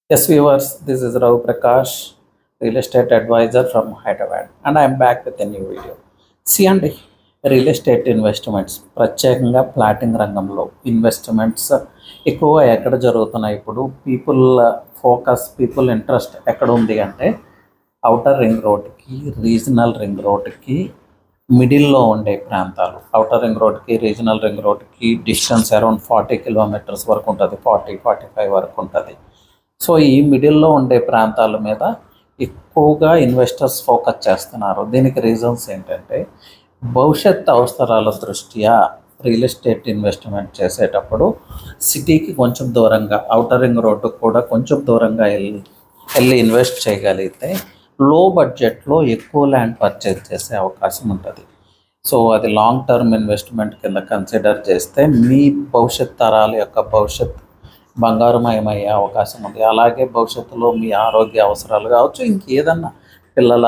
Yes, viewers, this is Ravi Prakash, real estate advisor from Hyderabad, and I am back with a new video. See అండి, real estate investments ప్రత్యేకంగా plotting రంగంలో investments ఎక్కువగా ఎక్కడ జరుగుతున్నాయి? ఇప్పుడు people interest ఎక్కడ ఉంది అంటే ఔటర్ రింగ్ రోడ్కి, రీజనల్ రింగ్ రోడ్కి మిడిల్లో ఉండే ప్రాంతాలు. ఔటర్ రింగ్ రోడ్కి, రీజనల్ రింగ్ రోడ్కి డిస్టెన్స్ అరౌండ్ 40 కిలోమీటర్స్ వరకు ఉంటుంది, 45 వరకు ఉంటుంది. సో ఈ మిడిల్లో ఉండే ప్రాంతాల మీద ఎక్కువగా ఇన్వెస్టర్స్ ఫోకస్ చేస్తున్నారు. దీనికి రీజన్స్ ఏంటంటే, భవిష్యత్ అవసరాల దృష్ట్యా రియల్ ఎస్టేట్ ఇన్వెస్ట్మెంట్ చేసేటప్పుడు సిటీకి కొంచెం దూరంగా, ఔటర్ రింగ్ రోడ్డుకు కూడా కొంచెం దూరంగా వెళ్ళి ఇన్వెస్ట్ చేయగలిగితే లో బడ్జెట్లో ఎక్కువ ల్యాండ్ పర్చేజ్ చేసే అవకాశం ఉంటుంది. సో అది లాంగ్ టర్మ్ ఇన్వెస్ట్మెంట్ కింద కన్సిడర్ చేస్తే మీ భవిష్యత్ తరాల యొక్క భవిష్యత్ బంగారుమయమయ్యే అవకాశం ఉంది. అలాగే భవిష్యత్తులో మీ ఆరోగ్య అవసరాలు కావచ్చు, ఇంకేదన్నా పిల్లల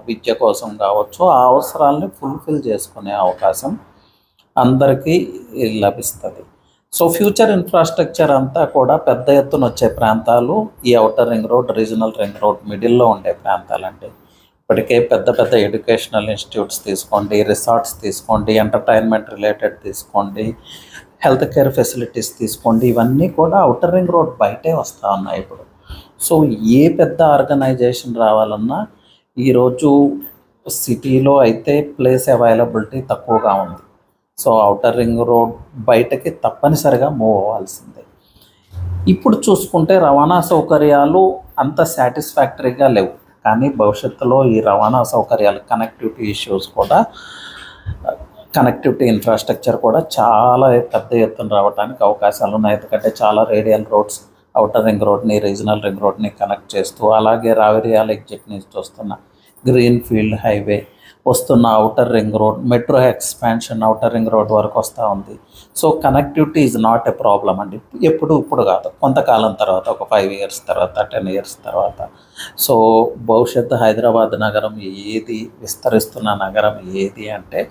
విద్య కోసం కావచ్చు, ఆ అవసరాలని ఫుల్ఫిల్ చేసుకునే అవకాశం అందరికీ లభిస్తుంది. సో ఫ్యూచర్ ఇన్ఫ్రాస్ట్రక్చర్ అంతా కూడా పెద్ద ఎత్తున వచ్చే ప్రాంతాలు ఈ outer ring road, regional ring road మిడిల్లో ఉండే ప్రాంతాలండి. ఇప్పటికే పెద్ద పెద్ద ఎడ్యుకేషనల్ ఇన్స్టిట్యూట్స్ తీసుకోండి, రిసార్ట్స్ తీసుకోండి, ఎంటర్టైన్మెంట్ రిలేటెడ్ తీసుకోండి, హెల్త్ కేర్ ఫెసిలిటీస్ తీసుకోండి, ఇవన్నీ కూడా ఔటర్ రింగ్ రోడ్ బయటే వస్తూ ఉన్నాయి ఇప్పుడు. సో ఏ పెద్ద ఆర్గనైజేషన్ రావాలన్నా ఈరోజు సిటీలో అయితే ప్లేస్ అవైలబిలిటీ తక్కువగా ఉంది. సో ఔటర్ రింగ్ రోడ్ బయటకి తప్పనిసరిగా మూవ్ అవ్వాల్సిందే. ఇప్పుడు చూసుకుంటే రవాణా సౌకర్యాలు అంత సాటిస్ఫాక్టరీగా లేవు, కానీ భవిష్యత్తులో ఈ రవాణా సౌకర్యాలు, కనెక్టివిటీ ఇన్ఫ్రాస్ట్రక్చర్ కూడా చాలా పెద్ద ఎత్తున రావడానికి అవకాశాలు ఉన్నాయి. ఎందుకంటే చాలా రేడియల్ రోడ్స్ ఔటర్ రింగ్ రోడ్ని, రీజనల్ రింగ్ రోడ్ని కనెక్ట్ చేస్తూ, అలాగే రావిరియాల ఎగ్జిట్ నుంచి వస్తున్న గ్రీన్ ఫీల్డ్ హైవే, వస్తున్న outer ring road, metro expansion outer ring road వరకు వస్తూ ఉంది. So connectivity is not a problem అండి. ఇప్పుడు కాదు, కొంతకాలం తర్వాత, ఒక 5 ఇయర్స్ తర్వాత, 10 ఇయర్స్ తర్వాత. సో భవిష్యత్తు హైదరాబాద్ నగరం ఏది, విస్తరిస్తున్న నగరం ఏది అంటే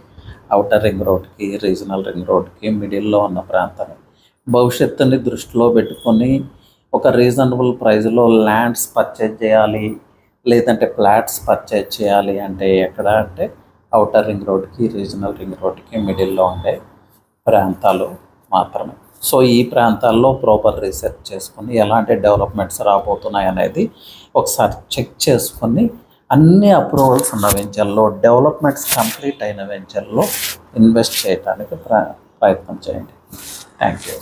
ఔటర్ రింగ్ రోడ్కి, రీజనల్ రింగ్ రోడ్కి మిడిల్లో ఉన్న ప్రాంతమే. భవిష్యత్తుని దృష్టిలో పెట్టుకొని ఒక రీజనబుల్ ప్రైస్లో ల్యాండ్స్ పర్చేజ్ చేయాలి, లేదంటే ఫ్లాట్స్ పర్చేజ్ చేయాలి అంటే ఎక్కడ అంటే ఔటర్ రింగ్ రోడ్కి, రీజనల్ రింగ్ రోడ్కి మిడిల్లో ఉండే ప్రాంతాలు మాత్రమే. సో ఈ ప్రాంతాల్లో ప్రాపర్ రీసెర్చ్ చేసుకొని ఎలాంటి డెవలప్మెంట్స్ రాబోతున్నాయి అనేది ఒకసారి చెక్ చేసుకొని అన్ని అప్రూవల్స్ ఉన్న వెంచర్లో, డెవలప్మెంట్స్ కంప్లీట్ అయిన వెంచర్లో ఇన్వెస్ట్ చేయడానికి ప్రయత్నం చేయండి. Thank you.